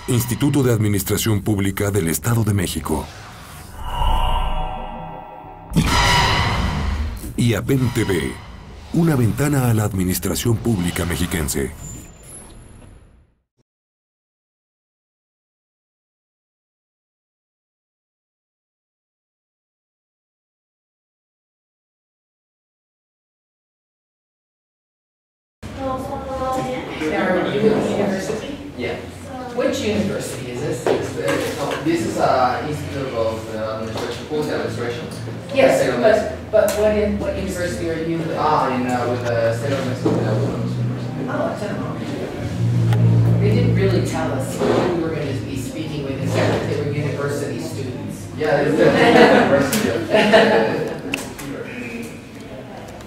Instituto de Administración Pública del Estado de México. Y APEN TV, una ventana a la administración pública mexiquense. Are you with the university? Yeah. Which university is this? This is Institute of Administration, Policy Administration. Yes, but what university are you with? With the State of Mexico Autonomous University. Oh, it's they didn't really tell us who we were going to be speaking with, except that they were university students. Yeah, it's the University of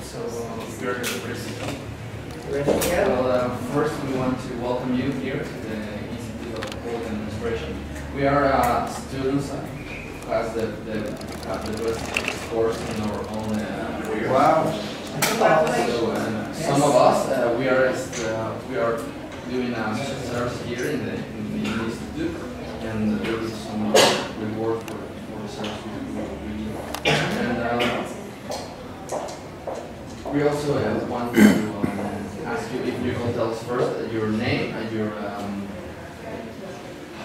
So, we're going to present. Ready to go? Well, first we want to welcome you here to the Institute of Policy Administration. We are students who have the best scores in our own career. Wow. So, some of us, we are doing a service here in the institute, and there is some reward for the service we do. And we also want to ask you if you can tell us first your name and your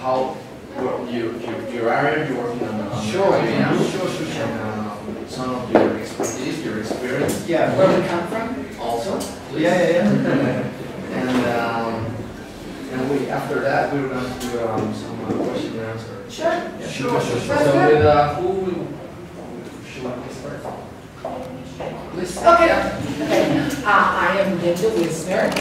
how your area you're working on. Sure. Sure. And some of your expertise, your experience. Yeah, where we come from? Also. Please. Yeah. And we after that we're going to do some question and answer. Sure. Yeah. Sure. So with who should we start? Please. Okay. I am Linda Wisner.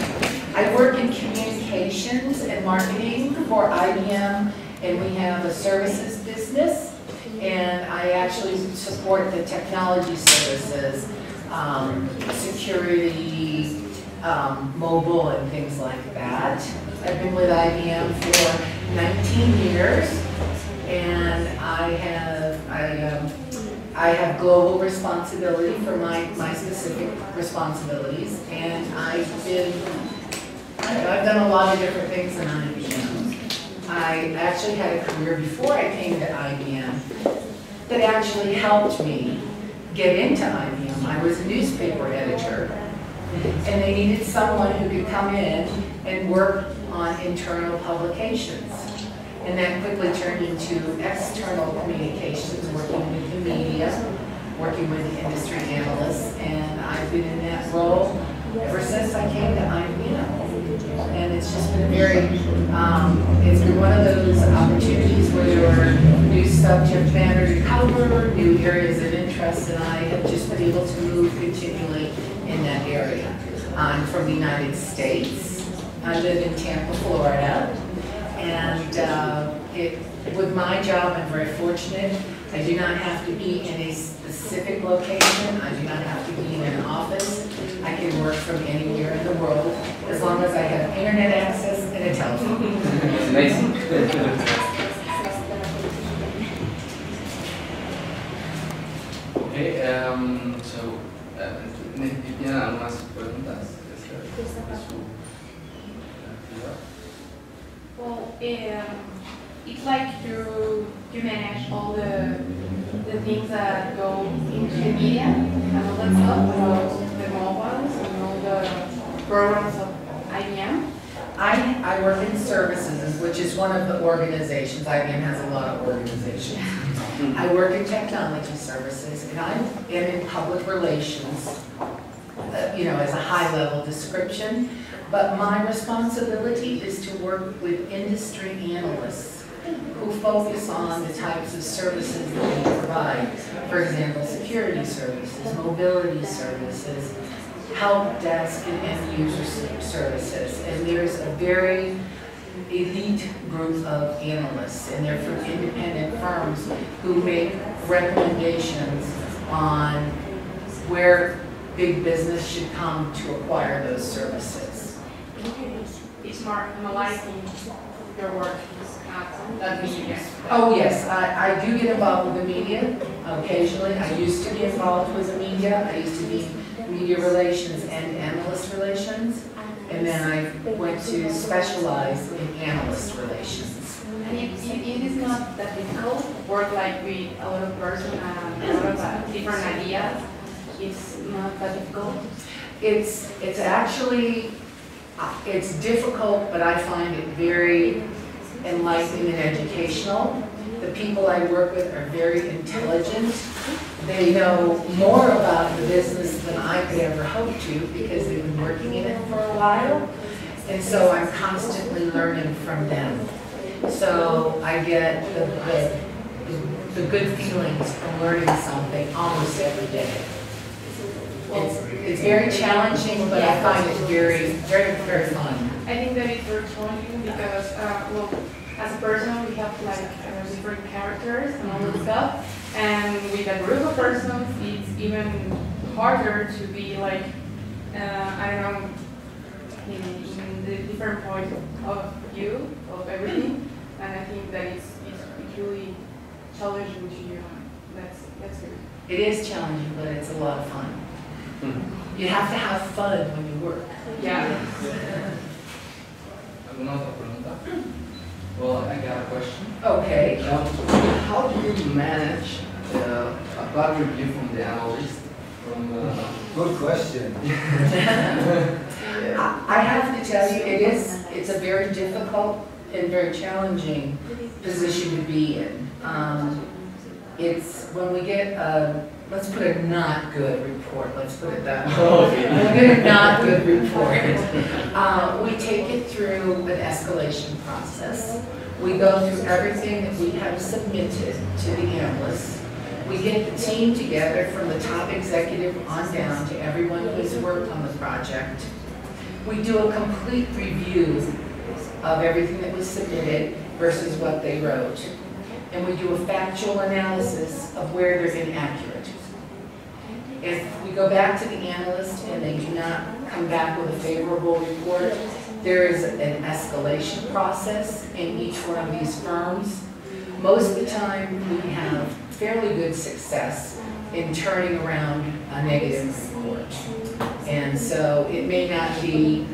I work in communications and marketing for IBM, and we have a services business, and I actually support the technology services, security, mobile, and things like that. I've been with IBM for 19 years, and I have global responsibility for my specific responsibilities, and I've done a lot of different things in IBM. I actually had a career before I came to IBM that actually helped me get into IBM. I was a newspaper editor, and they needed someone who could come in and work on internal publications. And that quickly turned into external communications, working with the media, working with the industry analysts, and I've been in that role ever since I came to IBM. And it's just been it's been one of those opportunities where there were new subject matter to cover, new areas of interest, and I have just been able to move continually in that area. I'm from the United States. I live in Tampa, Florida. And with my job, I'm very fortunate. I do not have to be in a specific location. I do not have to be in an office. I can work from anywhere in the world as long as I have internet access and a telephone. That's amazing. Okay, so, ¿tienen algunas preguntas? Well, it's like you manage all the things that go into the media and all that stuff, about the mobiles and all the programs of IBM. I work in services, which is one of the organizations. IBM has a lot of organizations. I work in technology services, and I am in public relations, as a high-level description. But my responsibility is to work with industry analysts who focus on the types of services that we provide. For example, security services, mobility services, help desk and end user services. And there's a very elite group of analysts, and they're from independent firms who make recommendations on where big business should come to acquire those services. It's more analyzing your work at media. Oh yes, I do get involved with the media occasionally. I used to be involved with the media. I used to be media relations and analyst relations. And then I went to specialize in analyst relations. And it is not that difficult to work like with a lot of person and a lot of different ideas. It's not that difficult. It's actually, it's difficult, but I find it very enlightening and educational. The people I work with are very intelligent. They know more about the business than I could ever hope to because they've been working in it for a while. And so I'm constantly learning from them. So I get the good feelings from learning something almost every day. It's very challenging, but I find it very, very, very fun. I think that it's very challenging because, well, as a person, we have like different characters and all that stuff. And with a group of persons, it's even harder to be like, I don't know, in the different points of view of everything. And I think that it's really challenging to you. That's good. It is challenging, but it's a lot of fun. You have to have fun when you work. Yeah. ¿Alguna otra pregunta? Well, I got a question. Okay. How do you manage a bad review from the analyst? Good question. I have to tell you, it's a very difficult and very challenging position to be in. It's when we get let's put a not good report, let's put it that way. When we get a not good report, we take it through an escalation process. We go through everything that we have submitted to the analysts. We get the team together from the top executive on down to everyone who has worked on the project. We do a complete review of everything that was submitted versus what they wrote. And we do a factual analysis of where they're inaccurate. If we go back to the analyst and they do not come back with a favorable report, there is an escalation process in each one of these firms. Most of the time, we have fairly good success in turning around a negative report. And so it may not be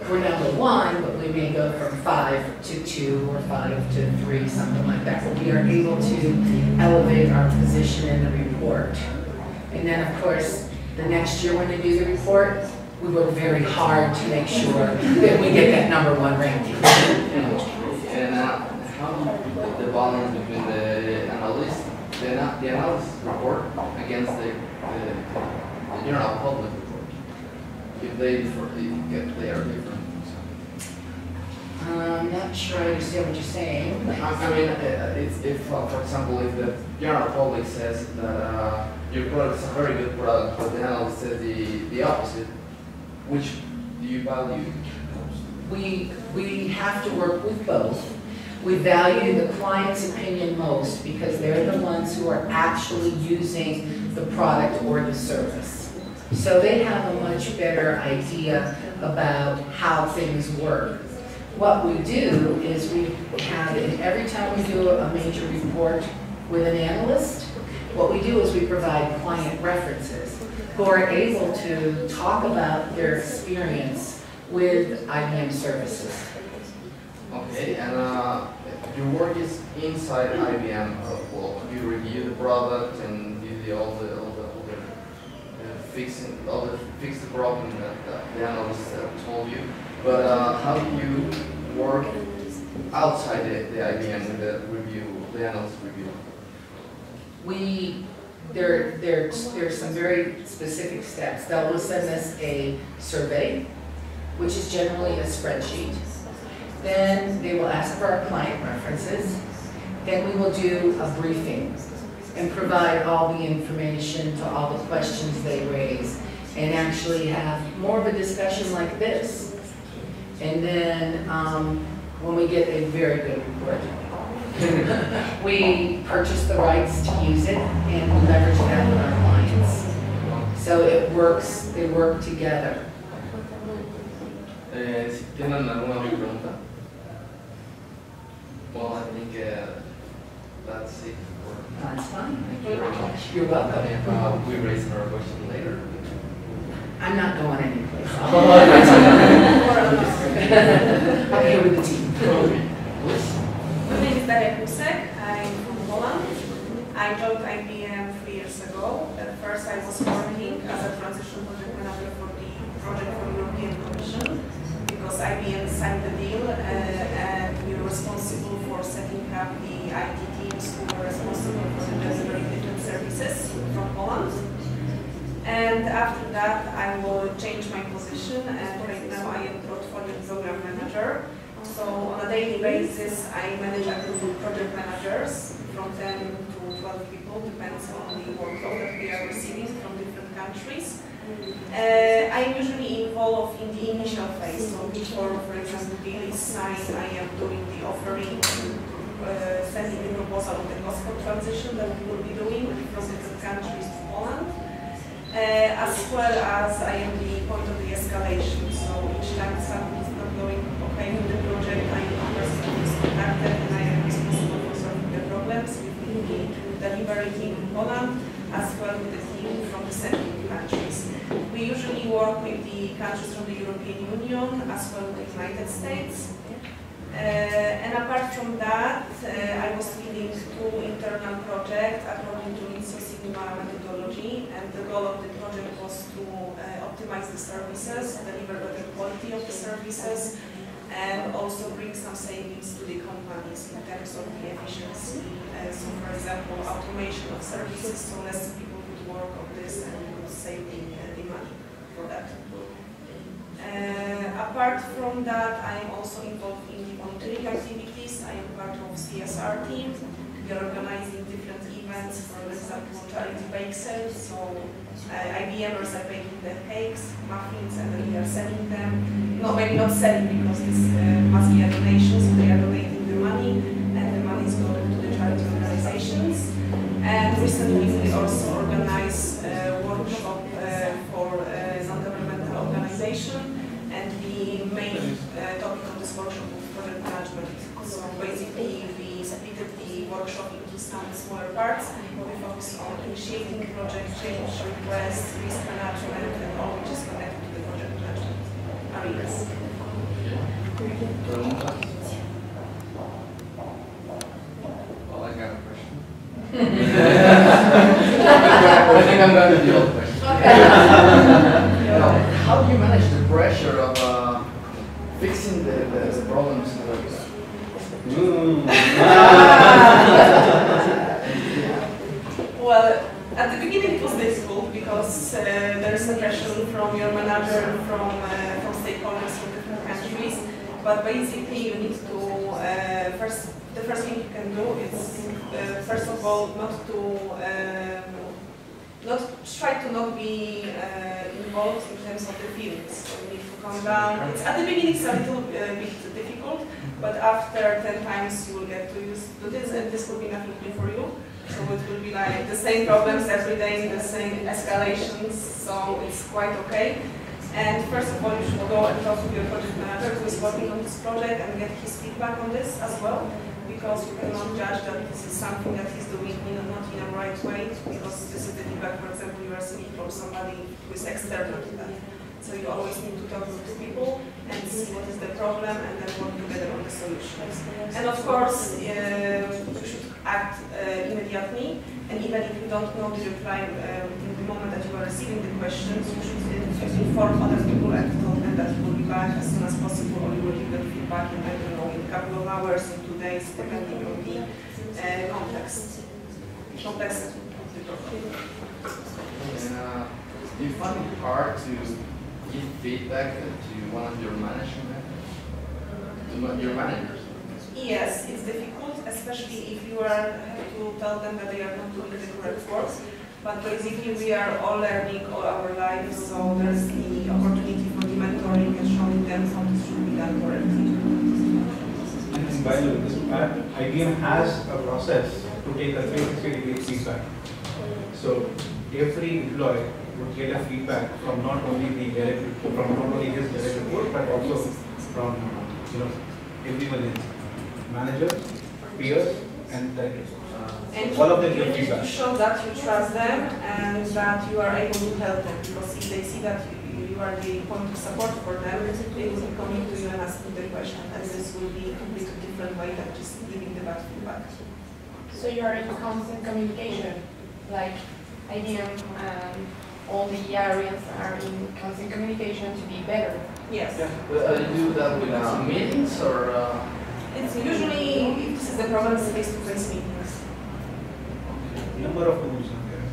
we're number one, but we may go from 5 to 2 or 5 to 3, something like that. But we are able to elevate our position in the report. And then, of course, the next year when they do the report, we work very hard to make sure that we get that number 1 ranking. And how do the balance between the analyst, the analyst report against the general public report? If they are different. I'm not sure I understand what you're saying. I mean, if for example, if the general public says that your product is a very good product, but the analyst says the opposite, which do you value? We have to work with both. We value the client's opinion most because they're the ones who are actually using the product or the service. So they have a much better idea about how things work. What we do is we have, every time we do a major report with an analyst, what we do is we provide client references who are able to talk about their experience with IBM services. Okay, and your work is inside IBM. Well, you review the product and do fix the problem that the analyst told you. But how do you work outside the IBM with the analyst review? There's some very specific steps. They'll send us a survey, which is generally a spreadsheet. Then they will ask for our client references. Then we will do a briefing and provide all the information to all the questions they raise and actually have more of a discussion like this. And then when we get a very good report, we purchase the rights to use it and we leverage that with our clients. So it works, they work together. Si tienen alguna otra pregunta? Well, I think that's it. That's fine. Thank you very much. You're welcome. And we raise our question later. I'm not going anyplace. I'm here with the team. Please. I joined IBM 3 years ago. At first I was working as a transition project manager for the project for European Commission, because IBM signed the deal and we were responsible for setting up the IT teams who were responsible for the delivery of different services from Poland. And after that, I will change my position, and right now I am portfolio program manager. So on a daily basis, I manage a group of project managers from 10 to 12 people, depends on the workload that we are receiving from different countries. I am usually involved in the initial phase, so before, for example, the deal is signed, I am doing the offering, sending the proposal of the cost for transition that we will be doing from different countries to Poland. As well as I am the point of the escalation, so each time something is not going okay with the project, I am the person who is contacted and I am responsible for solving the problems with the delivery team in Poland, as well with the team from the sending countries. We usually work with the countries from the European Union, as well with the United States. And apart from that, I was leading 2 internal projects according to ISO Sigma methodology, and the goal of the project was to optimize the services, deliver better quality of the services, and also bring some savings to the companies in terms of the efficiency. So for example, automation of services, so less people would work on this and we would save the money for that. Apart from that, I am also involved in the monitoring activities. I am part of CSR team. We are organizing different events, for example, charity bake sales. So IBMers are baking the cakes, muffins, and then we are selling them. No, maybe not selling because this must be a donation, so they are donating the money, and the money is going to the charity organizations. And recently we also organized a workshop for non-governmental organization. And the main topic of this workshop was project management. So basically, we split the workshop into some smaller parts. We focus on initiating project change requests, risk management, and all which is connected to the project management areas. Well, I got a question. I think I'm going to do all the questions. How do you manage the pressure of fixing the problems? Well, at the beginning it was difficult because there is a pressure from your manager, from stakeholders from different countries. But basically, you need to the first thing you can do is first of all try to not be involved in terms of the feelings. So you need to calm down. At the beginning it's a little bit difficult, but after 10 times you will get to use to this, and this will be nothing new for you. So it will be like the same problems every day, the same escalations, so it's quite okay. And first of all, you should go and talk to your project manager who is working on this project and get his feedback on this as well, because you cannot judge that this is something that he's doing not in a right way, because this is the feedback, for example, you are seeing from somebody who is external to that. So you always need to talk to people and see what is the problem and then work together on the solutions. And of course, you should act immediately, and even if you don't know the reply in the moment that you are receiving the questions, you should inform other people and tell them that you will be back as soon as possible, or you will give them feedback in, I don't know, in a couple of hours, in 2 days, depending on the context. Complexity of the problem. Do you find it hard to give feedback to one of your managers? Yes, it's difficult, especially if you have to tell them that they are not doing the correct work. But basically, we are all learning all our lives, so there's the opportunity for the mentoring and showing them how this should be done correctly. And by the way, IBM has a process to take a 360-degree feedback. So every employee would get a feedback from not only his direct report, but also from everyone else, managers, peers, and directors. And all of them you get need feedback. to show that you trust them and that you are able to help them, because if they see that you are the point of support for them, they will be coming to you and asking the question, and this will be a completely different way than just giving the bad feedback. So you are in constant communication, like IBM and all the areas are in constant communication to be better. Yes. You do that with meetings or? It's usually, if this is the problem, it's face-to-face meetings. Number of tools are there.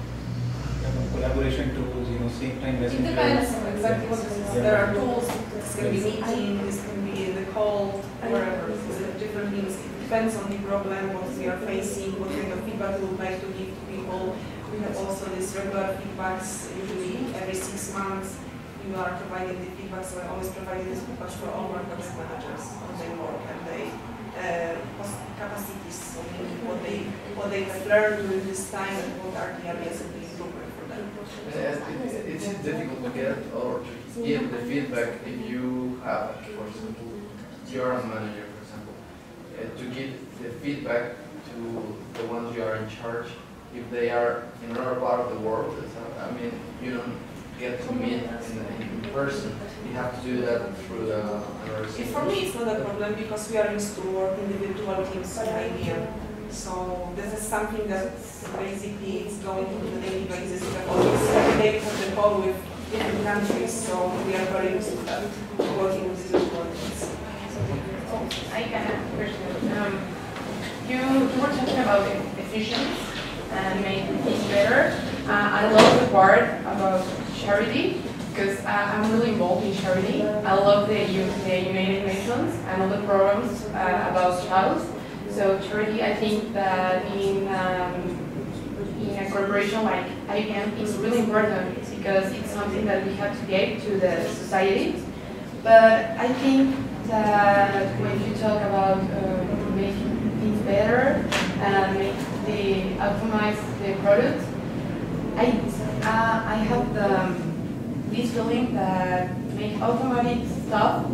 Collaboration tools, same time It messenger. depends on exactly what this is. Yeah. There are tools, this can be meeting, this can be the call, wherever. It's different things. It depends on the problem, what we are facing, what kind of feedback we would like to give to people. We have also these regular feedbacks, usually every 6 months. You are providing the feedback, so I always provide this feedback for all workers managers on their work and their capacities, so meaning what they have learned during this time and what are the areas of the improvement for them. It's difficult to get or to give the feedback if you have, for example, you're a manager, for example, to give the feedback to the ones you are in charge if they are in another part of the world. I mean, you don't get to meet in person. You have to do that through another system. For me, it's not a problem because we are used to work in individual teams in IBM. So this is something that basically is going on a daily basis. We have always every day we have the call with different countries, so we are very used to that, working with individual teams. I can ask a question. You were talking about efficiency and making things better. I love the part about charity because I'm really involved in charity. I love the United Nations and all the programs about child. So charity, I think that in a corporation like IBM is really important because it's something that we have to give to the society. But I think that when you talk about making things better and optimize the product, I have this feeling that make automatic stuff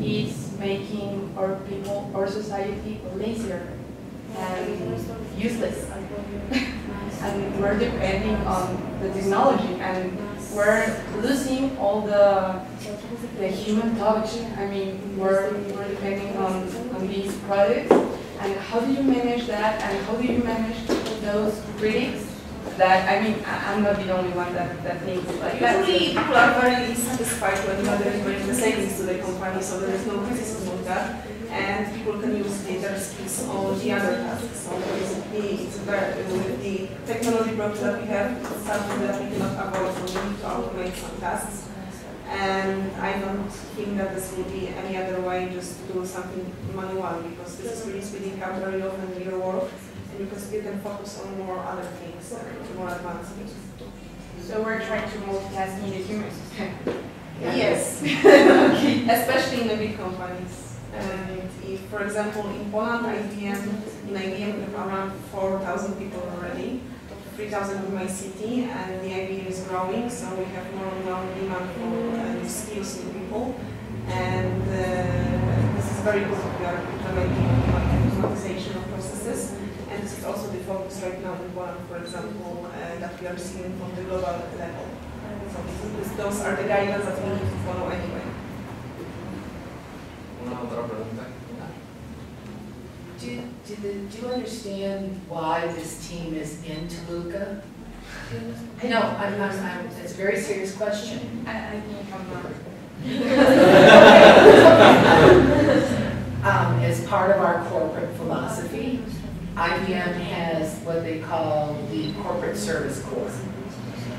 is making our people, our society lazier and useless. And we're depending on the technology and we're losing all the human touch. I mean, we're depending on these products. And how do you manage that? And how do you manage those critics? That, I mean, I'm not the only one that thinks like that. Usually people are very satisfied when they are delivering the savings to the company, so there is no criticism of that. And people can use their skills on the other tasks. So basically, it's very, with the technology approach that we have, it's something that we cannot avoid, so we need to automate some tasks. And I don't think that this will be any other way just to do something manual, because this is really speeding up very often in your work. And you can focus on more other things, more advanced things. So we're trying to multitask in the human system. Yes, especially in the big companies. And if, for example, in Poland, in IBM we have around 4,000 people already, 3,000 in my city, and the IBM is growing, so we have more and more demand for new skills in people. And this is very good. We are implementing automatization of processes. And this is also the focus right now in Poland, for example, that we are seeing from the global level. So those are the guidelines that we need to follow anyway. Do you understand why this team is in Toluca? No, it's a very serious question. I think I'm not. As part of our corporate philosophy, IBM has what they call the Corporate Service Corps.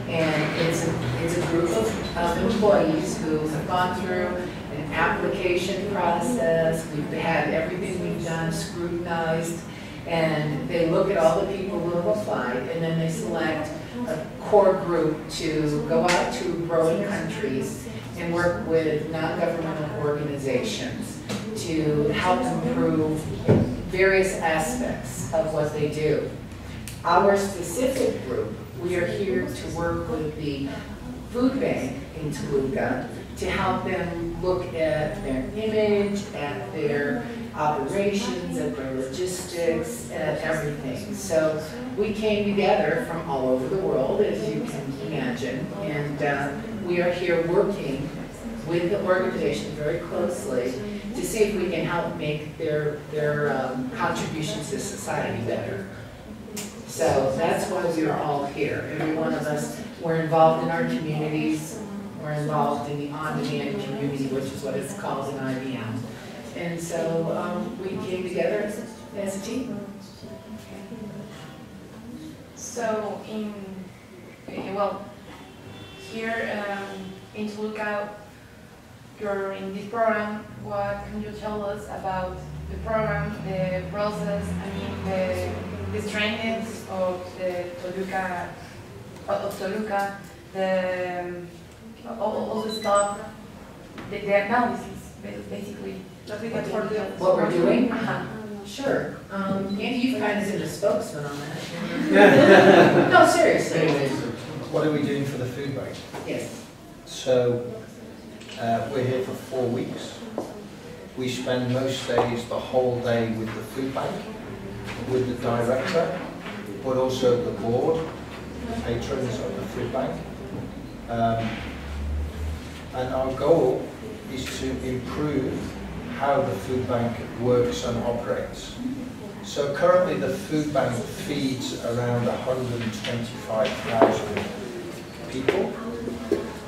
And it's a group of employees who have gone through an application process. We've had everything we've done scrutinized, and they look at all the people who have applied, and then they select a core group to go out to growing countries and work with non-governmental organizations to help improve various aspects of what they do. Our specific group, we are here to work with the food bank in Toluca to help them look at their image, at their operations, at their logistics, at everything. So we came together from all over the world, as you can imagine, and we are here working with the organization very closely to see if we can help make their contributions to society better. So that's why we're all here. Every one of us, we're involved in our communities. We're involved in the on-demand community, which is what it's called in IBM. And so we came together as a team. So well, here in Toluca, you're in this program. What can you tell us about the program, the process? I mean, the trainings of the Toluca, all the stuff, the analysis, basically. What we're doing? Uh-huh. Sure. Andy, you've kind of been a spokesman on that. No, seriously. What are we doing for the food bank? Yes. So, we're here for 4 weeks. We spend most days the whole day with the food bank, with the director, but also the board, the patrons of the food bank. And our goal is to improve how the food bank works and operates. So currently the food bank feeds around 125,000 people.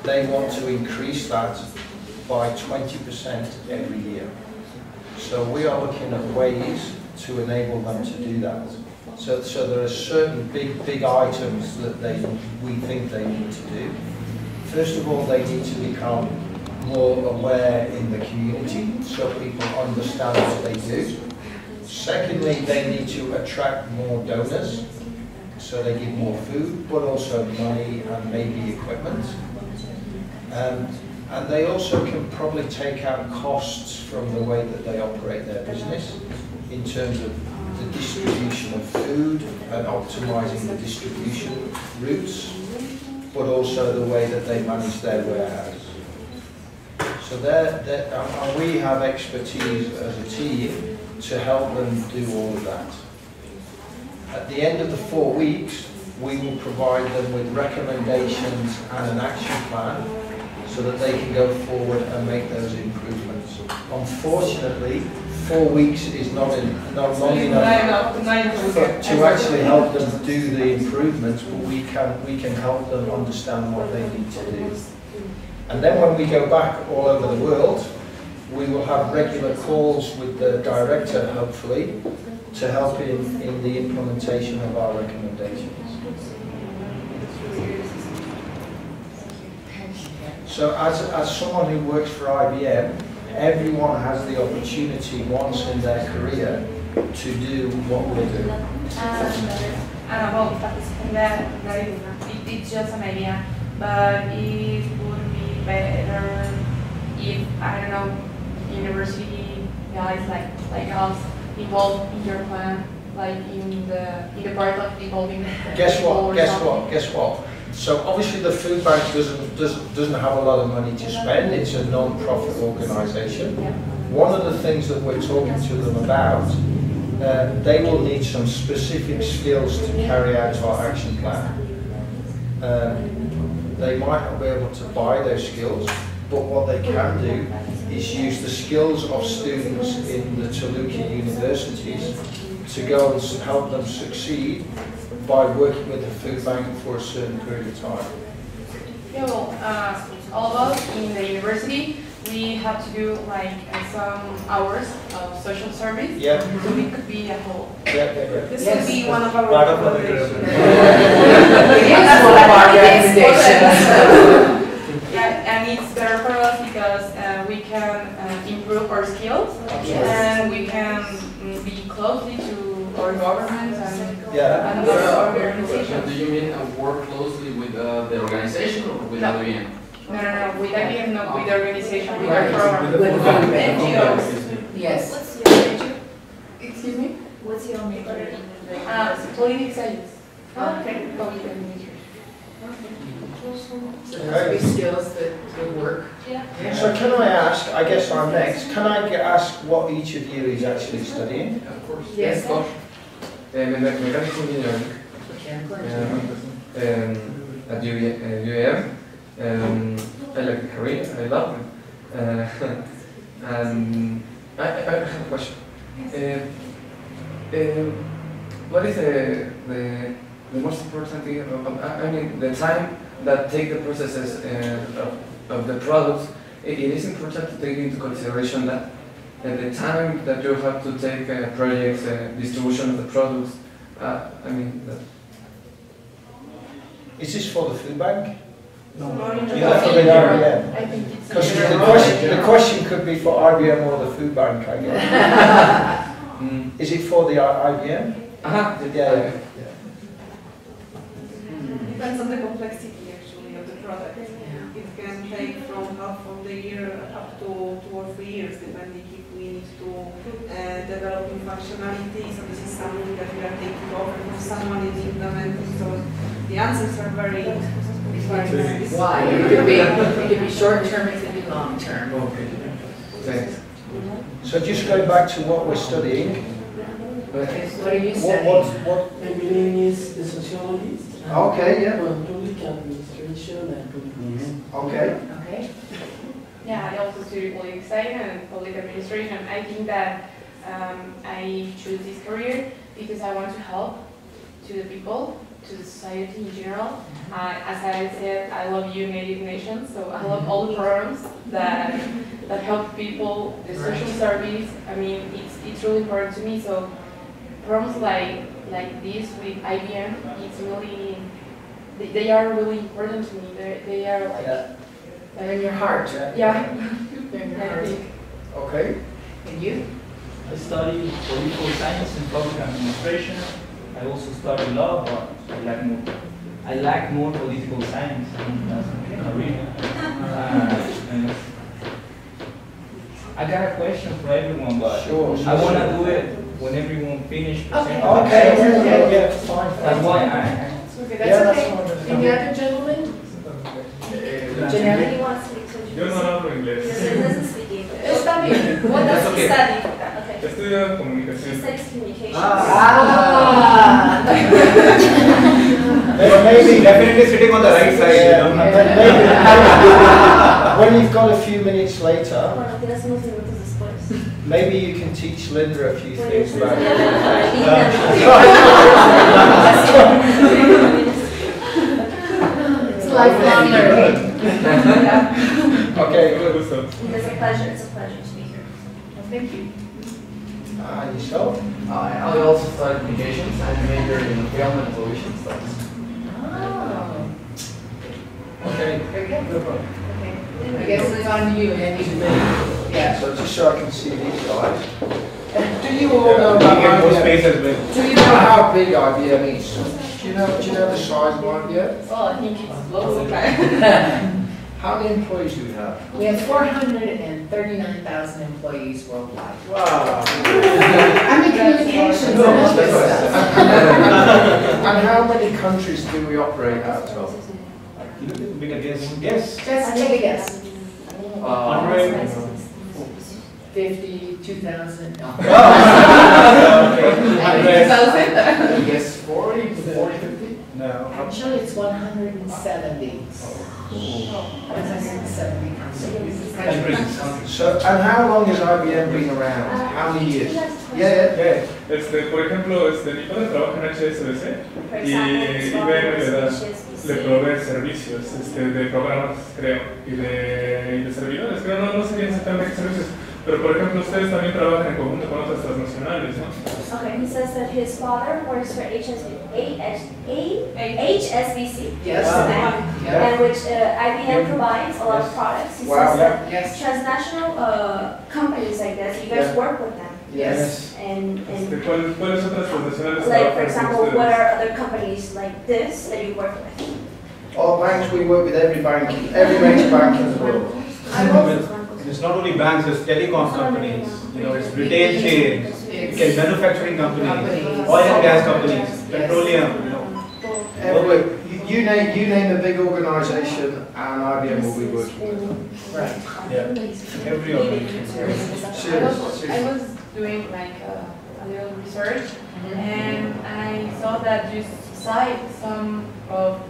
They want to increase that by 20% every year. So we are looking at ways to enable them to do that. So there are certain big items that we think they need to do. First of all, they need to become more aware in the community so people understand what they do. Secondly, they need to attract more donors so they give more food, but also money and maybe equipment. And they also can probably take out costs from the way that they operate their business in terms of the distribution of food and optimizing the distribution routes, but also the way that they manage their warehouse. So and we have expertise as a team to help them do all of that. At the end of the 4 weeks, we will provide them with recommendations and an action plan so that they can go forward and make those improvements. Unfortunately, 4 weeks is not long enough to actually help them do the improvements, but we can help them understand what they need to do. And then when we go back all over the world, we will have regular calls with the director, hopefully, to help in the implementation of our recommendations. So as someone who works for IBM, everyone has the opportunity once in their career to do what we're doing. And about that, it's just an idea, but it would be better if, I don't know, university guys like us involved in your plan, like in the part of involving. Guess what? So obviously the food bank doesn't have a lot of money to spend. It's a non-profit organisation. Yeah. One of the things that we're talking to them about, they will need some specific skills to carry out our action plan. They might not be able to buy those skills, but what they can do is use the skills of students in the Toluca universities to go and help them succeed by working with the food bank for a certain period of time. Yeah, well, all of us in the university, we have to do like some hours of social service. Yeah. So we could be a whole. Yeah. This will be one of our Part of the recommendations. It is one of our recommendations. Yeah, and it's better for us because we can improve our skills and we can be closely to our government and other organizations. Do you mean work closely with the organization or with IBM? No, with IBM, not with the organization, with Right. our program. With the NGOs. Yes. What's your major? Excuse me? What's your major in the Political science. Okay. Political administration. So those be skills that will work. Yeah. So can I ask, I guess I'm next, can I ask what each of you is actually studying? Of course. Yes. Of course. Mechanical engineering at UAM. I like the career, I love it. And I have a question. What is the the most important thing, I mean, the time that take the processes of the products, it is important to take into consideration that the time that you have to take projects, distribution of the products, I mean, Is this for the food bank? No. Yeah, for the RBM. I think it's. Because the question could be for RBM or the food bank, I guess. Is it for the IBM? Yeah. Depends on the complexity actually of the product. It can take from half of the year up to 2 or 3 years, depending if we need to develop new functionality. So this is something that we are taking over from someone is implementing. So the answers are very Why? It could be short term, it could be long term. Okay. Thanks. So just going back to what we're studying, What are you what, studying? My brain is the sociologist. Okay, yeah. Public administration and public. Okay. Okay. Yeah, I also studied political science and public administration. I think that I choose this career because I want to help to the people, to the society in general. As I said, I love United Nations, so I love all the programs that help people, the social service. I mean, it's really important to me. So programs like this with IBM, it's really, they are really important to me. They are like, They're in your heart. yeah. They're in your I heart. think. Okay. And you? I studied political science and public administration. I also studied law, but I like more political science as a career. And I got a question for everyone, but Sure. I want to do it when everyone finishes. Okay. Okay, yeah, fine. That's why Okay, Yeah, that's that's okay. fine. And the other gentleman? He wants to introduce. Yo no hablo inglés. He doesn't speak English. Está bien. What does That's he okay. study? Okay. Estudio He comunicación. studies communications. Ah. Maybe, Definitely sitting on the right side, you know. maybe when you've got a few minutes later, Bueno, tienes unos minutos después. maybe you can teach Linda a few things about It's lifelong learning. Okay, good. Gusto. It's a pleasure to be here. Well, thank you. Yourself? I also studied communications and majored in film and television studies. Oh. Okay. Very good. Okay. I guess it's on you, Andy. Yeah. So just so I can see these guys. Do you all know You about get more IBM? space as well. Do you know how big IBM is? Do you know the size of IBM? Well, I think it's local. How many employees do you have? We have 439,000 employees worldwide. Wow. I'm in communications, I know this stuff. And how many countries do we operate out of? Big a guess. Yes. Just take a guess. 100. 52,000. No. Yes, 40, 50? No. Actually, it's 170. 170 countries. So, and how long has IBM been around? How many years? Yeah. Yeah. Por ejemplo, mi padre trabaja en HSBC y IBM le provee servicios de programas, creo, y de servidores. Creo, no sé bien exactamente qué servicios, pero por ejemplo, ustedes también trabajan en conjunto con otras transnacionales, ¿no? Okay, he says that his father works for HSBC. Yes. And which IBM provides a lot of products. He Wow. says that Yes. transnational companies like this, you guys work with them. Yes. And ¿Cuáles otras transnacionales like, for trabajan con example, ustedes? what are other companies like this that you work with? Our banks, we work with every bank, every major bank in the world. It's not only banks, it's telecom companies, it's retail chains, it's manufacturing companies, oil and gas companies, petroleum, You name a big organisation and IBM will be working with them. Right. Yeah, every organization. I was doing like a little research, and I saw that you cite some of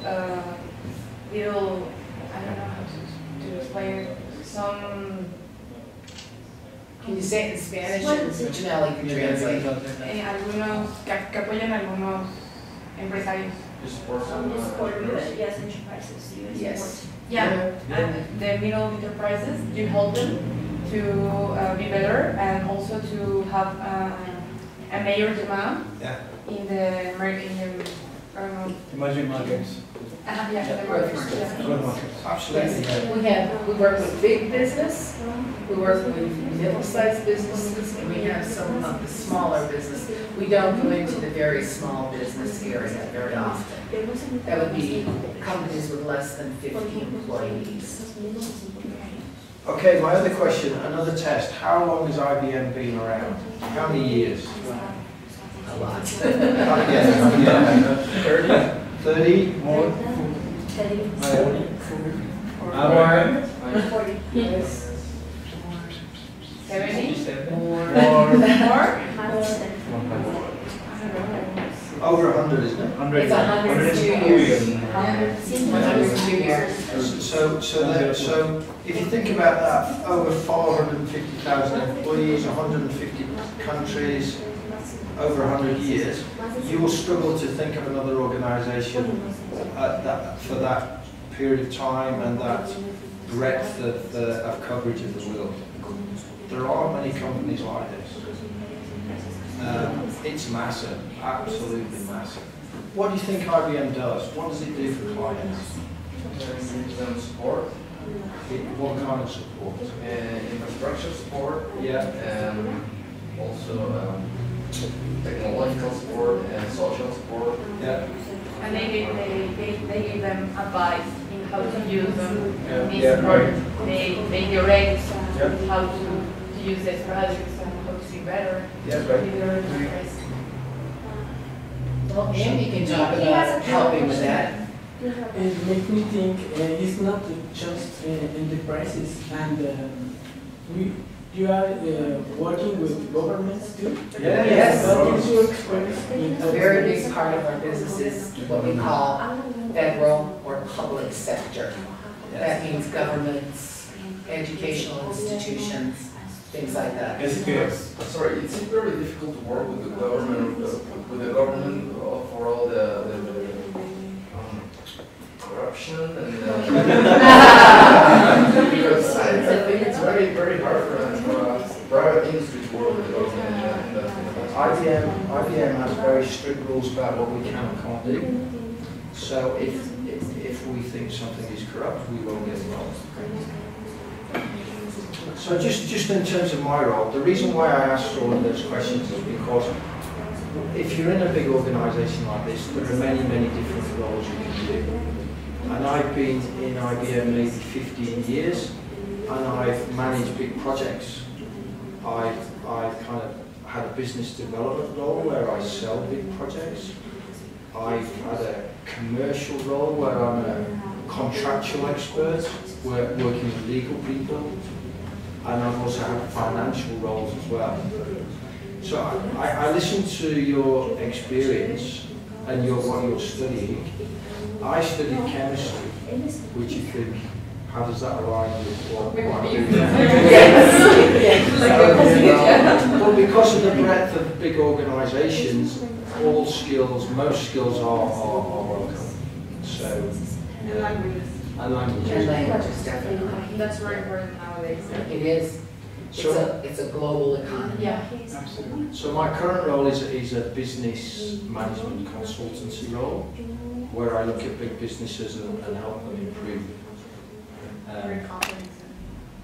little, I don't know how to explain it, some Can you say it in Spanish? Janelle can translate. algunos que apoyan algunos empresarios. You support some You support entrepreneurs? yes, enterprises. You Yes. Yeah, and the middle enterprises, you help them to be better and also to have a major demand Yeah. in the Emerging markets, yeah, the market. growth markets. Absolutely. We work with big business, we work with middle-sized businesses, and we have some of the smaller business. We don't go into the very small business area very often. That would be companies with less than 50 employees. Okay, my other question, another test. How long has IBM been around? How many years? A lot. Again, 30? More? 40. Yes. 70? More. More? Over 100, isn't it? 100. It's 102 years. 102 years. So if you think about that, over 450,000 employees, 150 countries, over 100 years, you will struggle to think of another organisation for that period of time and that breadth of coverage of the world. There aren't many companies like this. It's massive, absolutely massive. What do you think IBM does? What does it do for clients? Give them support, What kind of support? infrastructure support, Yeah. also technological support and social support. Yeah. And they give them advice in how to use them. They Yeah, support, right. they direct Yeah. how to use this products and how to see better. Yeah, right. with their enterprise. Well, Andy can talk about helping with that. It makes me think it's not just enterprises, and you are working with governments too. Yes. What is your experience in A very big part of our business is what we call federal or public sector. That means governments, educational institutions, things like that. Sorry, it's very difficult to work with the government, for all the corruption and because I think it's very, very hard for private industry to work with the government. IBM has very strict rules about what we can and can't do. So if we think something is corrupt, we won't get involved. So just in terms of my role, the reason why I asked all of those questions is because if you're in a big organisation like this, there are many, many different roles you can do. And I've been in IBM maybe 15 years, and I've managed big projects. I've kind of had a business development role where I sell big projects. I've had a commercial role where I'm a contractual expert, working with legal people, and I've also had financial roles as well. So I listened to your experience and what you're studying. I studied chemistry, which you think, how does that align with what I'm doing? But because of the breadth of big organisations, all skills, most skills are welcome. So, And languages. and languages. And languages, definitely. That's very important nowadays. It is. It's a global economy. Yeah. Absolutely. So my current role is a business management consultancy role, where I look at big businesses and help them improve Very confident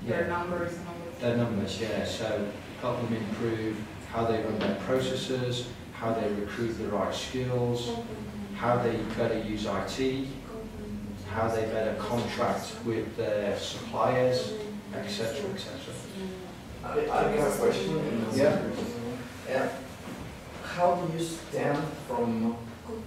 in their numbers and all that. their numbers. Yeah, so help them improve how they run their processes, how they recruit the right skills, how they better use IT, how they better contract with their suppliers, etc., etc. I have a question. Yeah. How do you stand from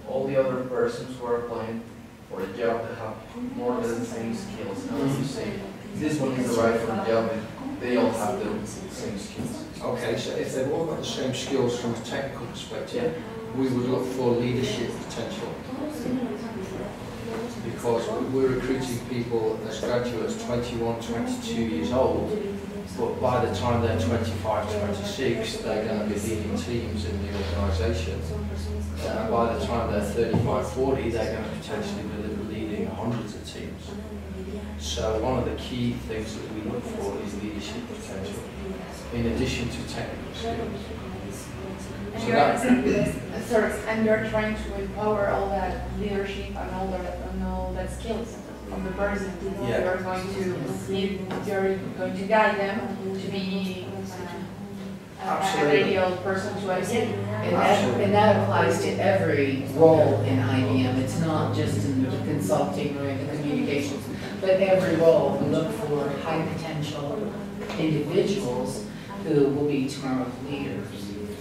all the other persons who are applying for a job that have more or less the same skills? How do you say this one is the right for the job and they all have the same skills? Okay, so if they've all got the same skills from a technical perspective, we would look for leadership potential. Because we're recruiting people as graduates 21, 22 years old, but by the time they're 25, 26, they're going to be leading teams in the organisation. And by the time they're 35, 40, they're going to potentially be leading hundreds of teams. So one of the key things that we look for is leadership potential, in addition to technical skills. So And you're trying to empower all that leadership and all that skills of the person. Yeah. You're going to lead, you're going to guide them to be an ideal person to IBM. And that applies to every role in IBM. It's not just in the consulting or in the communications, but every role. We look for high potential individuals who will be tomorrow's leaders.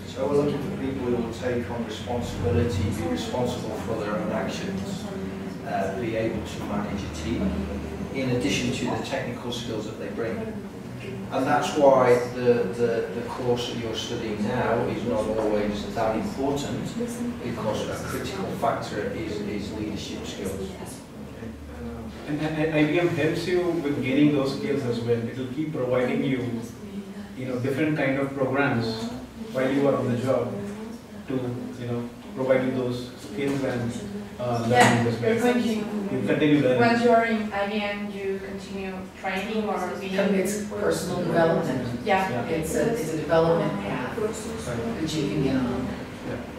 So we're looking for people who will take on responsibility, be responsible for their own actions, be able to manage a team, in addition to the technical skills that they bring. And that's why the course that you're studying now is not always that important, because a critical factor is leadership skills. And IBM helps you with gaining those skills as well. It will keep providing you, different kind of programs while you are on the job to, provide you those skills and learning as well. You're going to, You continue learning. once you're in IBM, you continue training or being... It's personal development. Yeah. It's a development path that you can get on.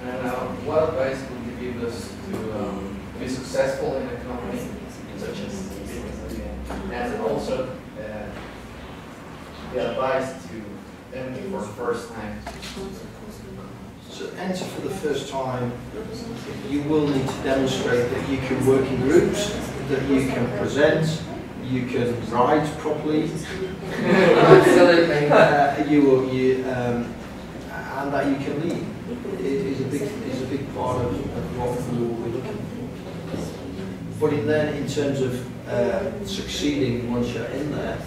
And what advice would you give us to be successful in a company such as IBM? And also the advice to enter for the first time. So enter for the first time, you will need to demonstrate that you can work in groups, that you can present, you can write properly, Absolutely. and that you can lead. It is a big part of what we will be looking for. But then, in terms of succeeding once you're in there,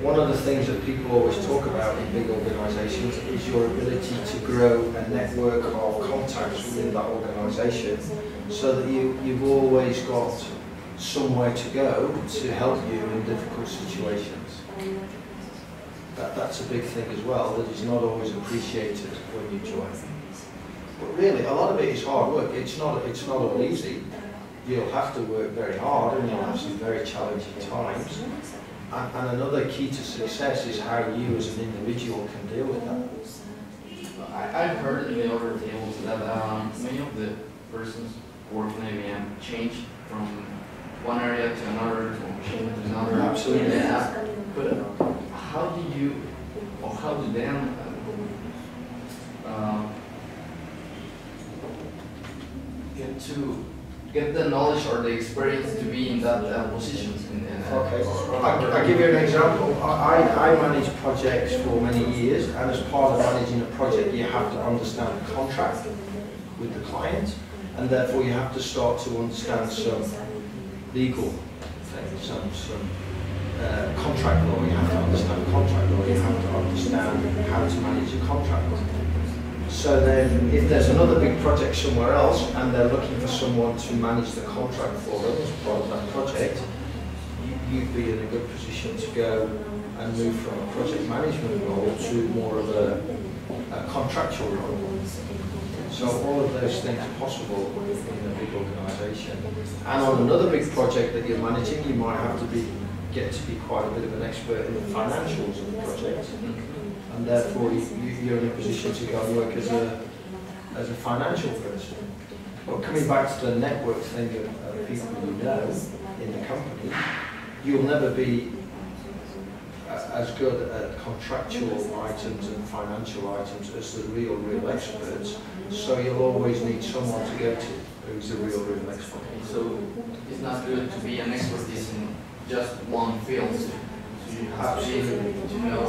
one of the things that people always talk about in big organisations is your ability to grow a network of contacts within that organisation, so that you've always got somewhere to go to help you in difficult situations. That's a big thing as well, that is not always appreciated when you join. But really, a lot of it is hard work. It's not all easy. You'll have to work very hard, and you'll have some very challenging times. And another key to success is how you as an individual can deal with that. I've heard in the other tables that many of the persons working in IBM change from one area to another, from machine to another. Absolutely. Yeah. But how do you, or how do them get the knowledge or the experience to be in that position? Okay, I'll give you an example. I managed projects for many years, and as part of managing a project, you have to understand the contract with the client, and therefore you have to start to understand some legal things, some contract law. You have to understand contract law. You have to understand how to manage a contract. So then, if there's another big project somewhere else, and they're looking for someone to manage the contract for them as part of that project, you'd be in a good position to go and move from a project management role to more of a contractual role. So all of those things are possible in a big organisation. And on another big project that you're managing, you might have to get to be quite a bit of an expert in the financials of the project. And therefore you're in a position to go and work as a financial person. But coming back to the network thing of people you know in the company, you'll never be as good at contractual items and financial items as the real experts. So you'll always need someone to go to who's a real expert. So it's not good to be an expertise in just one field. So you have to know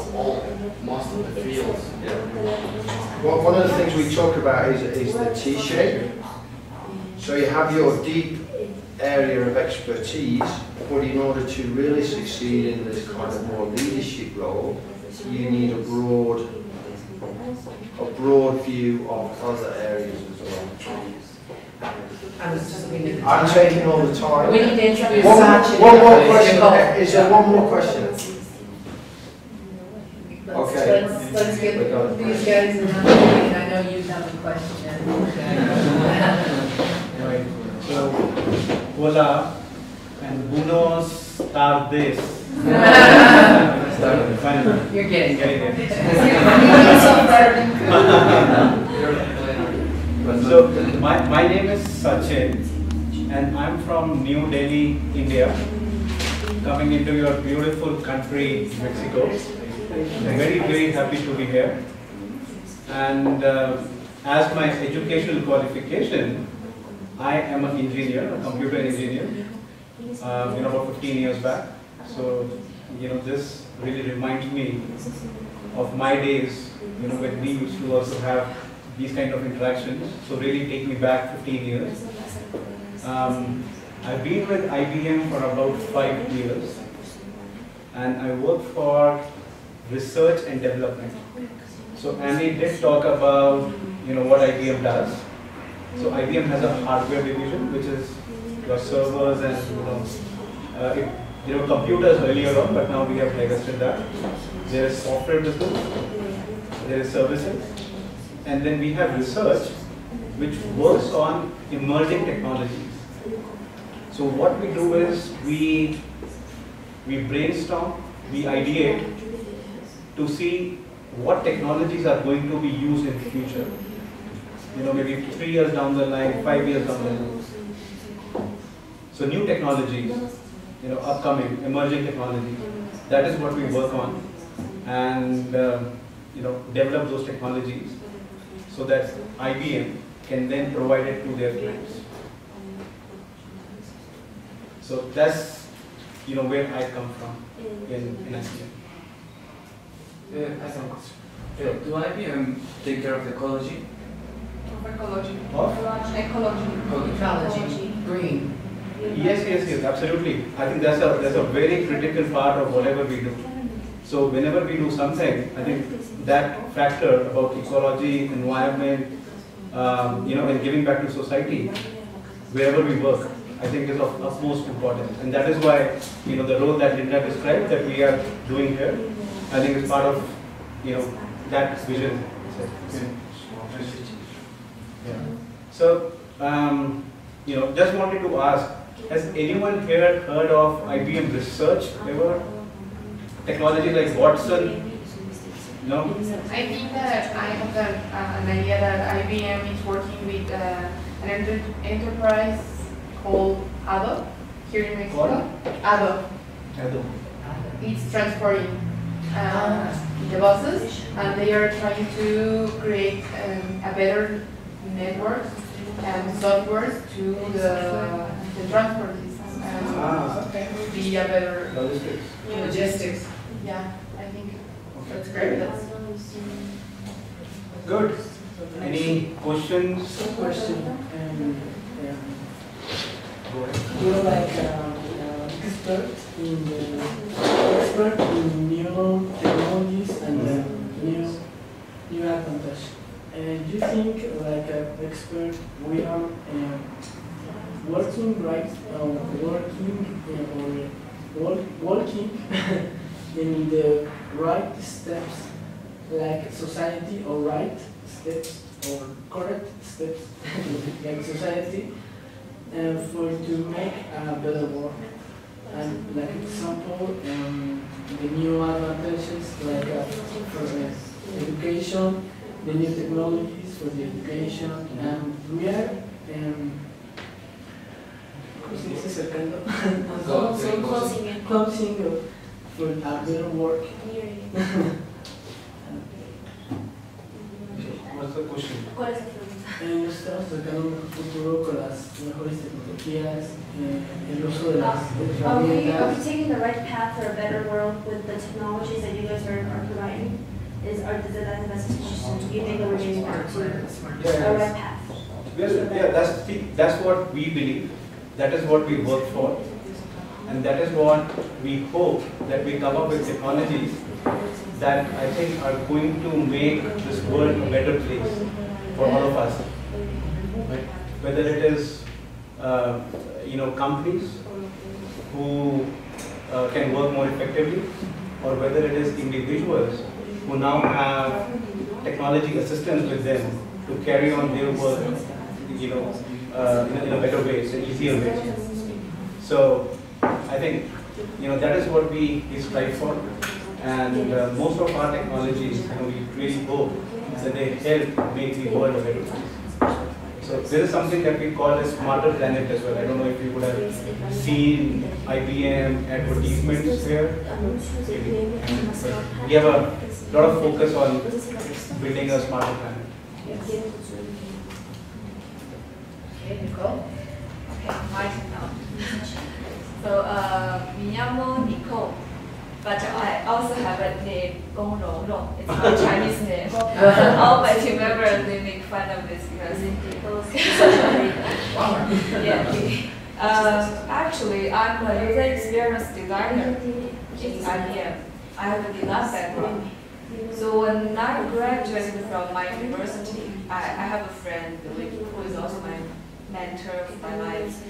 most of the fields. Yeah. Well, one of the things we talk about is the T-shape. So you have your deep area of expertise, but in order to really succeed in this kind of more leadership role, you need a broad view of other areas as well. I'm taking all the time. We need to introduce One Sachin. more question. Is there one more question? let's get these guys in on the meeting. I know you have a question. Right. So, hola and buenos tardes. You're getting it. So So, my name is Sachin, and I'm from New Delhi, India, coming into your beautiful country, Mexico. I'm very, very happy to be here. And as my educational qualification, I am an engineer, a computer engineer, about 15 years back. So, this really reminds me of my days, when we used to also have these kind of interactions. So really take me back 15 years. I've been with IBM for about 5 years, and I work for research and development. So Andy did talk about what IBM does. So IBM has a hardware division, which is your servers and computers earlier on, but now we have divested that. There is software business, there is services, and then we have research, which works on emerging technologies. So what we do is we brainstorm, we ideate to see what technologies are going to be used in the future. Maybe 3 years down the line, 5 years down the line. So new technologies, upcoming, emerging technologies, that is what we work on, and develop those technologies so that IBM can then provide it to their clients. So that's where I come from in IBM. I have a question. Do IBM take care of ecology? Ecology. ecology, green. Yes, absolutely. I think that's a very critical part of whatever we do. So whenever we do something, I think that factor about ecology, environment, and giving back to society, wherever we work, I think is of utmost importance. And that is why, the role that Linda described that we are doing here, I think is part of, that vision. Yeah. So, just wanted to ask, has anyone here heard of IBM research ever? Technology like Watson? No? I think that I have an idea that IBM is working with an enterprise called Adobe here in Mexico. Adobe. It's transporting the buses, and they are trying to create a better network and software to the transport system and be a better Logistics. Yeah, I think That's great. Good. Any questions? Question. You're like expert in new technologies and new advantage. And do you think like an expert we are working right working in the right steps, like society, or right steps or correct steps like society for to make a better world? And like example, the new advantages like for education, the new technologies for the education, and we are closing for a better work. What's the question? Estamos acercando un futuro con las mejores tecnologías, el uso de las herramientas. Are we taking the right path for a better world with the technologies that you guys are providing? Is that the message? Do you think that we're getting back to a right path? That's what we believe. That is what we work for. And that is what we hope that we come up with technologies that I think are going to make this world a better place for all of us. Right? Whether it is companies who can work more effectively, or whether it is individuals who now have technology assistants with them to carry on their work, in a better way, it's an easier way. So I think that is what we strive for, and most of our technologies, we really hope that they help make the world a better place. So there is something that we call as smarter planet as well. I don't know if you would have seen IBM advertisements here. We have a lot of focus on building a smarter planet. Okay, Nicole? Okay, my turn now. So, me llamo Nicole, but I also have a name, Gong Rong Rong. It's my Chinese name. All my team members, they make fun of this because actually, I'm a user experience designer in IBM. I have a design background. So when I graduated from my university, I have a friend who is also my mentor in my life.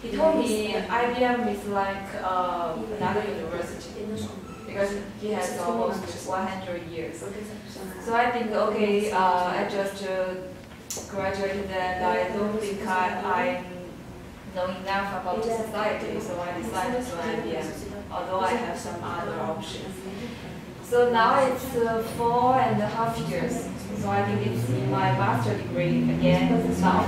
He told me IBM is like another university because he has almost 100 years. So I think, okay, I just graduated and I don't think I know enough about society, so I decided to IBM, although I have some other options. So now it's 4.5 years, so I think it's in my master degree again now.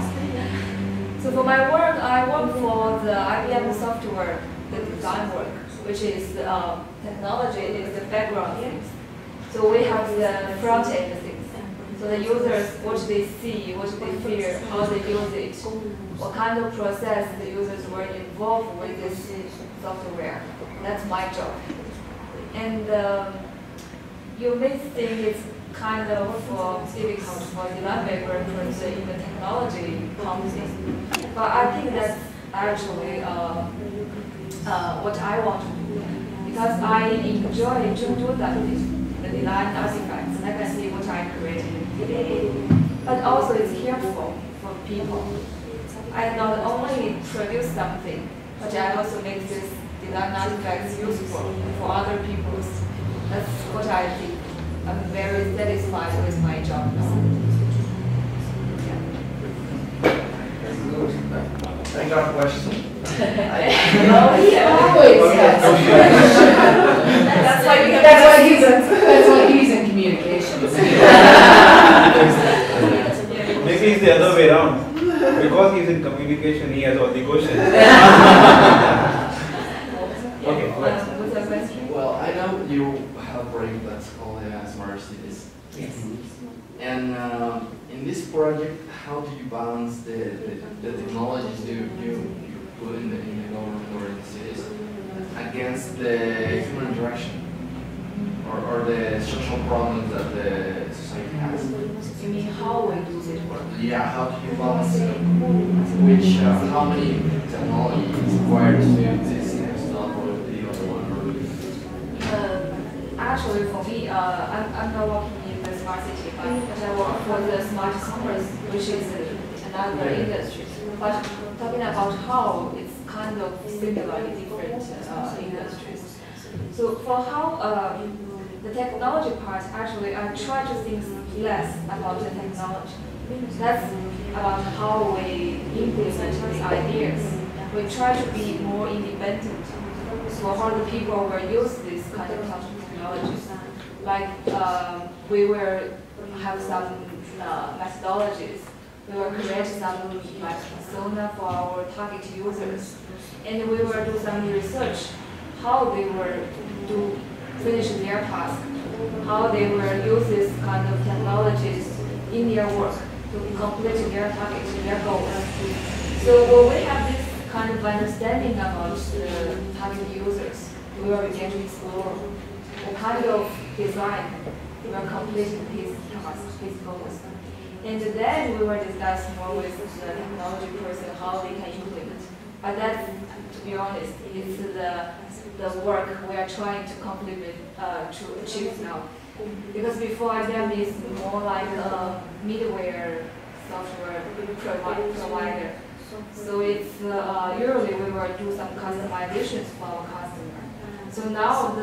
So for my work, I work for the IBM software, the design work, which is technology is the background things. So we have the front end things. So the users, what they see, what they feel, how they use it, what kind of process the users were involved with this software. That's my job. And you may think it's kind of difficult for design background in the technology company, but I think that's actually what I want to do, because I enjoy to do that, the design artifacts, and I can see what I created today. But also it's helpful for people. I not only produce something, but I also make this design artifacts useful for other people. That's what I think. I'm very satisfied with my job. I got a question. That's why he's in communications. Maybe it's the other way around. Because he's in communication, he has all the questions. Okay, well, I know you have a project that's called Smart Cities. Yes. And in this project, how do you balance the technologies you put in the government or in the cities against the human interaction or the social problems that the society has? You mean how we do this work? Yeah, how do you balance how many technology is required to do this kind of stuff or the other one? Actually, for me, I'm not working in the smart city, but I work for the smart commerce, which is another industry. But talking about how, it's kind of similar in different industries. So for how the technology part, actually, I try to think less about the technology. That's about how we implement the ideas. We try to be more independent. So how the people will use this kind of technologies. Like we will have some methodologies. We will create some like persona for our target users, and we will do some research how they will finish their task, how they will use this kind of technologies in their work to complete their target, their goals. So when we have this kind of understanding about the target users, we will begin to explore what kind of design will complete his task, his goals. And then we will discuss more with the technology person how they can implement. But that, to be honest, is the work we are trying to complement to achieve now. Because before IBM is more like a middleware software provider. So it's usually we will do some customizations for our customer. So now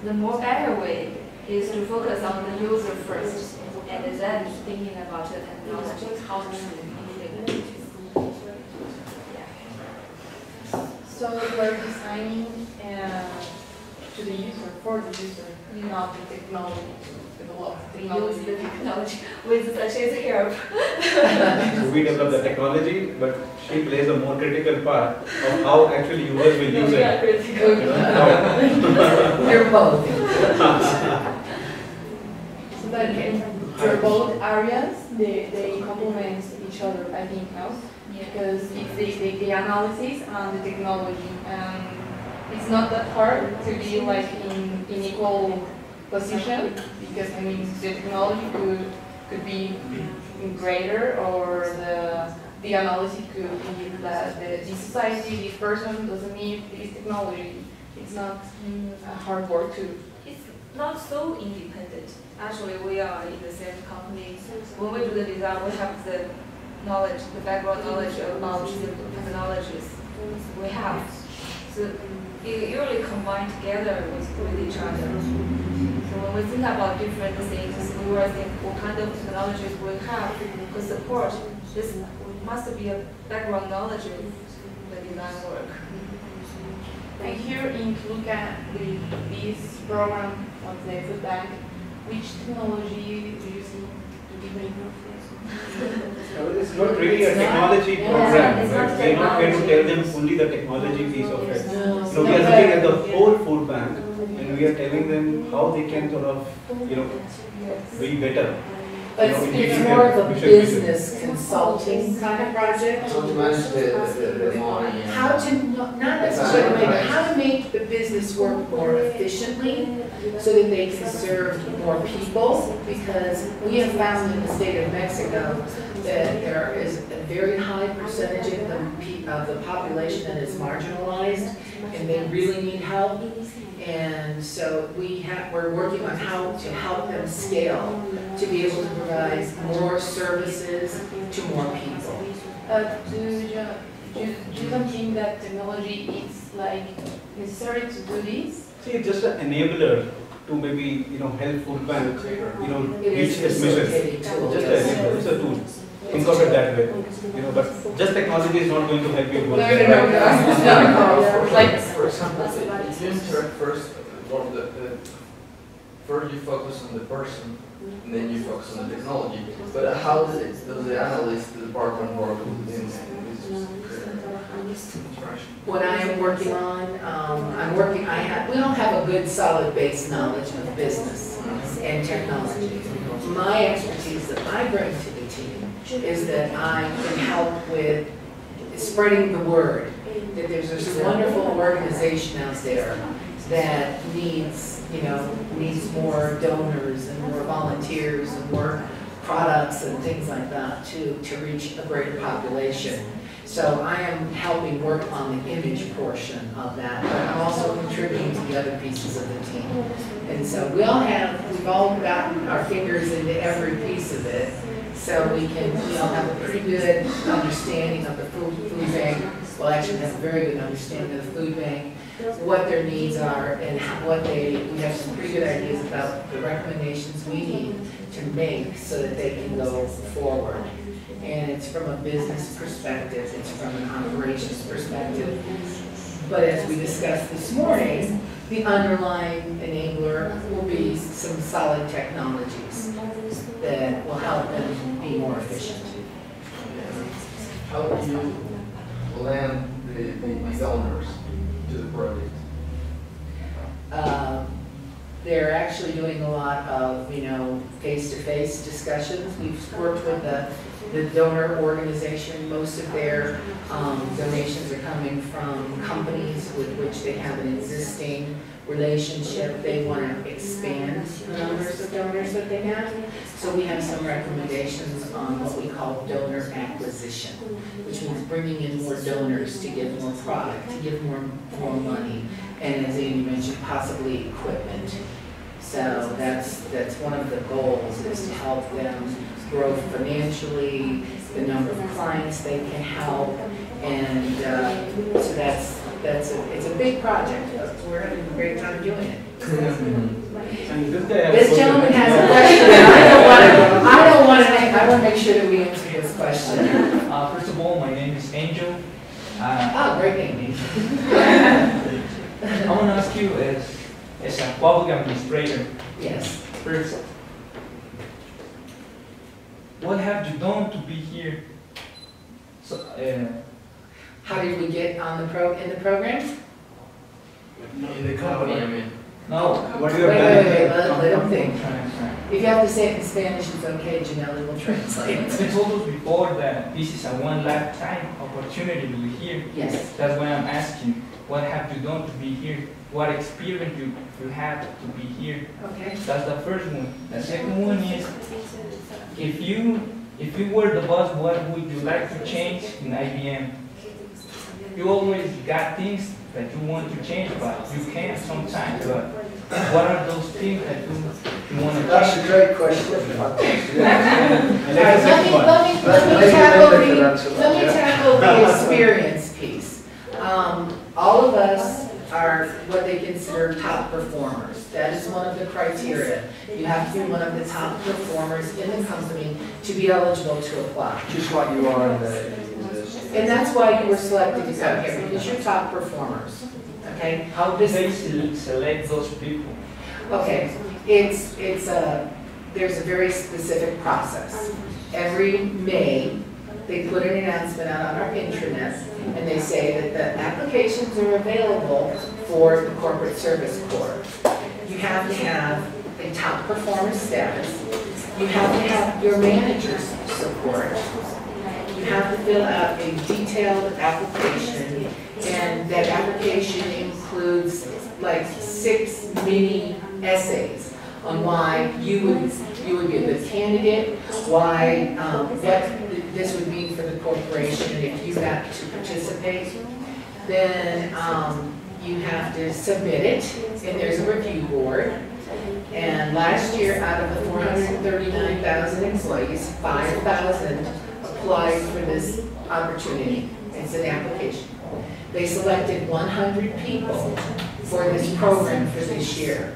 the more better way is to focus on the user first, and then thinking about the technology, how to implement it. So you are designing to the user, for the user, not the technology. Use the technology with such as help. So we develop the technology, but she plays a more critical part of how actually users will use it. Critical. You know, You're both. So that for both areas, they complement each other, I think, now. Because it's the analysis and the technology. It's not that hard to be like in equal position, because I mean the technology could be greater, or the analysis could be that this society, this person doesn't need this technology. It's not hard work to. It's not so independent. Actually, we are in the same company. When we do the design, we have the knowledge, the background knowledge about the technologies we have. So it usually combine together with each other. So when we think about different things, we will think what kind of technologies we have to support. This must be a background knowledge of the design work. And here in look at this program of the food bank, which technology do you see to be very it's not really a technology program. Right? We are not going to tell them only the technology piece of it. So we are looking at the whole food bank, and we are telling them how they can sort of, be better. But it's more of a business consulting kind of project. How to manage the money. How to, not necessarily, but how to make the business work more efficiently so that they can serve more people. Because we have found in the state of Mexico that there is a very high percentage of the population that is marginalized, and they really need help. And so we're working on how to help them scale to be able to provide more services to more people. Do you don't think that technology is like necessary to do this? See, it's just an enabler to maybe help food bank reach its mission. Just an enabler, it's a tool. Think of it that way. But just technology is not going to help you. No. Like for example, it's interact first. First you focus on the person, and then you focus on the technology. But how does the analyst, the department work in this interaction? What I am working on, we don't have a good solid base knowledge of business and technology. My expertise that I bring to the team is that I can help with spreading the word that there's this wonderful organization out there that needs more donors and more volunteers and more products and things like that to reach a greater population. So I am helping work on the image portion of that, but I'm also contributing to the other pieces of the team. And so we've all gotten our fingers into every piece of it, so we all have a pretty good understanding of the food bank. Well, actually, have a very good understanding of the food bank, what their needs are, and we have some pretty good ideas about the recommendations we need to make so that they can go forward. And it's from a business perspective, it's from an operations perspective. But as we discussed this morning, the underlying enabler will be some solid technologies that will help them be more efficient. How do you land the donors to the project? They're actually doing a lot of, face-to-face discussions. We've worked with the donor organization. Most of their donations are coming from companies with which they have an existing relationship. They want to expand the numbers of donors that they have. So we have some recommendations on what we call donor acquisition, which means bringing in more donors to give more product, to give more money, and as Amy mentioned, possibly equipment. So that's one of the goals, is to help them grow financially, the number of clients they can help, and so it's a big project, but we're having a great time doing it. And this guy has This gentleman has a question. I want to make sure that we answer this question. First of all, my name is Angel. Oh, great name. I want to ask you, as a public administrator, Yes. first, what have you done to be here? So, How did we get on in the program? In the company, I mean. no. What Wait, you have wait, done? let him think. Trying. If you have to say it in Spanish, it's okay, Janelle will translate. I told us before that this is a one lifetime opportunity to be here. Yes. That's why I'm asking, what have you done to be here? What experience you had to be here? Okay. That's the first one. The second one is, if you were the boss, what would you like to change in IBM? You always got things that you want to change, but you can't sometimes. But what are those things that you want to change? That's a great question. All right, let me tackle the experience piece. All of us are what they consider top performers. That is one of the criteria. You have to be one of the top performers in the company to be eligible to apply. Just like you are in the university. And that's why you were selected to come here, because you're top performers. Okay? How do they select those people? Okay, there's a very specific process. Every May, they put an announcement out on our intranet, and they say that the applications are available for the Corporate Service Corps. You have to have a top performer status. You have to have your manager's support. You have to fill out a detailed application, and that application includes like 6 mini essays on why you would be a good candidate, why what this would mean for the corporation if you got to participate. Then you have to submit it, and there's a review board. And last year, out of the 439,000 employees, 5,000 applied for this opportunity. It's an application. They selected 100 people for this program for this year.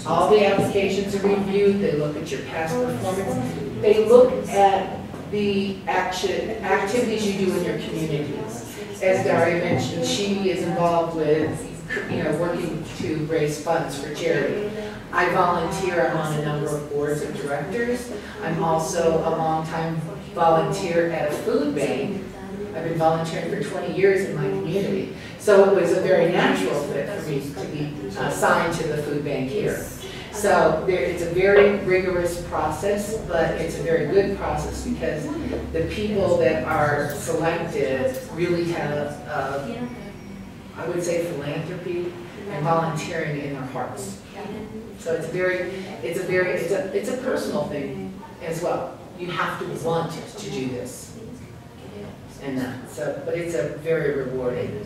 All the applications are reviewed, they look at your past performance, they look at the activities you do in your communities. As Daria mentioned, she is involved with, working to raise funds for charity. I volunteer, I'm on a number of boards of directors. I'm also a longtime volunteer at a food bank. I've been volunteering for 20 years in my community. So it was a very natural fit for me to be assigned to the food bank here. So it's a very rigorous process, but it's a very good process because the people that are selected really have, I would say, philanthropy and volunteering in their hearts. So it's a personal thing as well. You have to want to do this. And that, so, but it's a very rewarding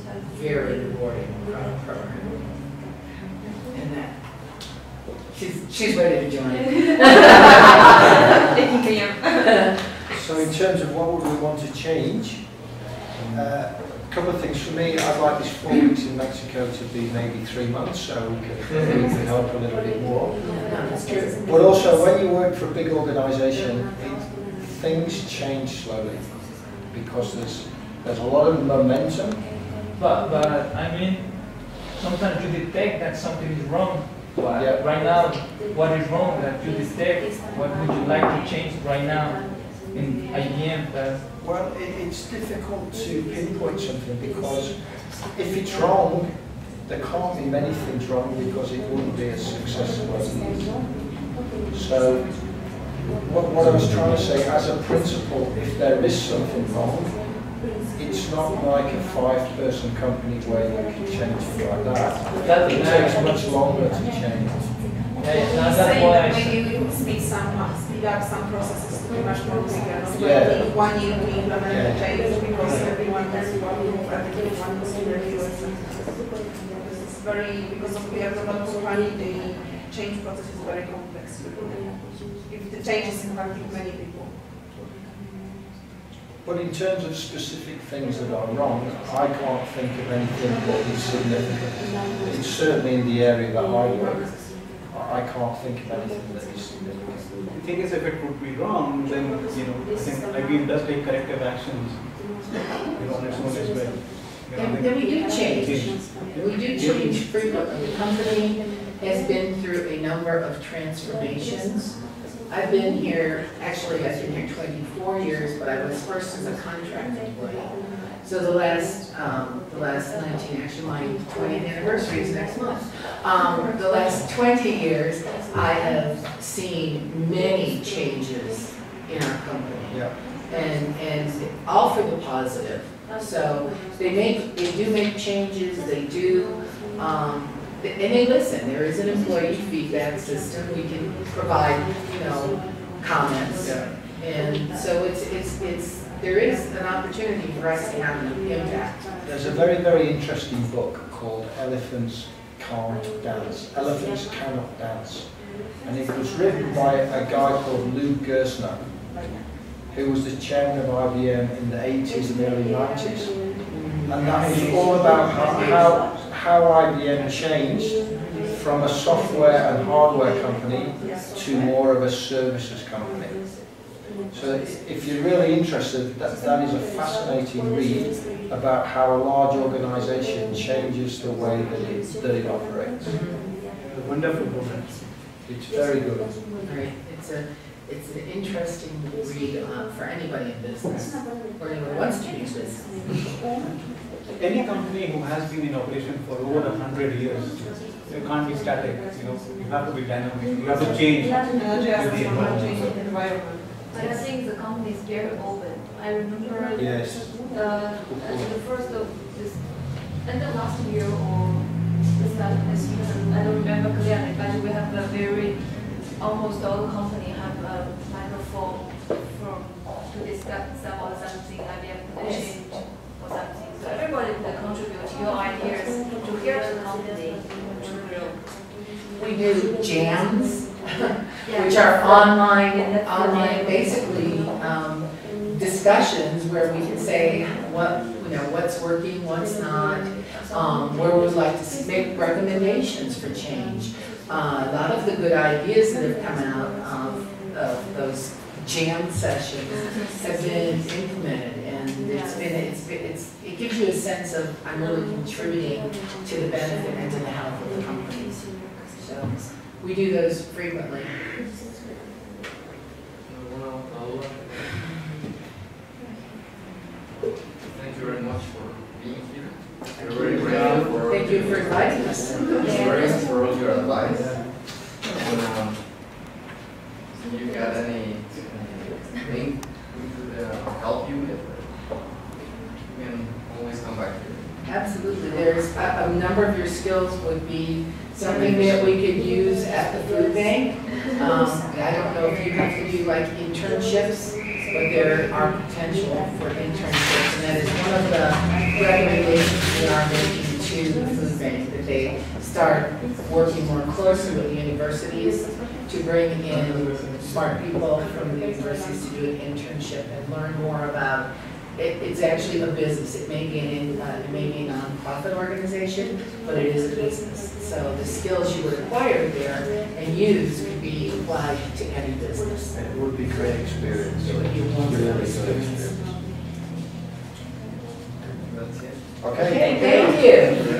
program. And that, she's ready to join. So in terms of what would we want to change, a couple of things. For me, I'd like this 4 weeks in Mexico to be maybe 3 months, so we could help a little bit more. That's true. But also, when you work for a big organisation, things change slowly because there's a lot of momentum. But I mean, sometimes you detect that something is wrong. But Yeah. right now, what is wrong that you detect? What would you like to change right now in IBM? Well, it's difficult to pinpoint something because if it's wrong, there can't be many things wrong because it wouldn't be as successful as it is. So, what I was trying to say, as a principle, if there is something wrong, it's not like a 5-person company where you can change it like that. It takes much longer to change. That's why I said. Maybe we could speed up some processes to be much more quicker. Not Yeah. take 1 year to implement the change because everyone has one move and everyone has to review it. It's very, because we have a lot of money, the change process is very complex. If the change is impacting many people. But in terms of specific things that are wrong, I can't think of anything that is significant. It's certainly in the area that I work. I can't think of anything that is. The thing is, if it would be wrong, then I think IBM does take corrective actions, on its own as well. And we do change. We do change frequently. The company has been through a number of transformations. I've been here, actually I've been here 24 years, but I was first as a contract employee. So the last 19, actually my 20th anniversary is next month. The last 20 years, I have seen many changes in our company. Yeah. And all for the positive. So they do make changes, they do, and they listen. There is an employee feedback system. We can provide, comments. Yeah. And so there is an opportunity for us to have an impact. There's a very, very interesting book called Elephants Can't Dance. Elephants Cannot Dance. And it was written by a guy called Lou Gerstner, who was the chairman of IBM in the 80s and early 90s. And that is all about how IBM changed from a software and hardware company to more of a services company. So if you're really interested, that is a fascinating read about how a large organization changes the way that it operates. Wonderful book. It's very good. Right. It's an interesting read for anybody in business, or anyone who wants to be in business. Any company who has been in operation for over 100 years, you can't be static. You have to be dynamic. You have to change with the environment. I think the company is very open. I remember Yes. the first of this, end of last year or the start of this year, I don't remember clearly, but we have a very, almost all company have a microphone to discuss about something, IBM could change or something. So everybody can contribute your ideas to help the company to grow. We do jams, which are online basically discussions where we can say what's working, what's not, where we'd like to make recommendations for change. A lot of the good ideas that have come out of those jam sessions have been implemented, and it gives you a sense of I'm really contributing to the benefit and to the health of the company. So we do those frequently. Thank you very much for being here. We're very grateful for Thank you for inviting us. experience, for all your advice. And you got anything we could help you with? You can always come back here. Absolutely. There's a number of your skills would be something that we could use at the food bank. I don't know if you have to do like internships, but there are potential for internships, and that is one of the recommendations we are making to the food bank, that they start working more closely with the universities to bring in smart people from the universities to do an internship and learn more about it's actually a business. It may be a nonprofit organization, but it is a business. So the skills you would acquire there and use could be applied to any business. It would be a great experience. It would be a wonderful experience. That's it. Okay. Okay, thank you.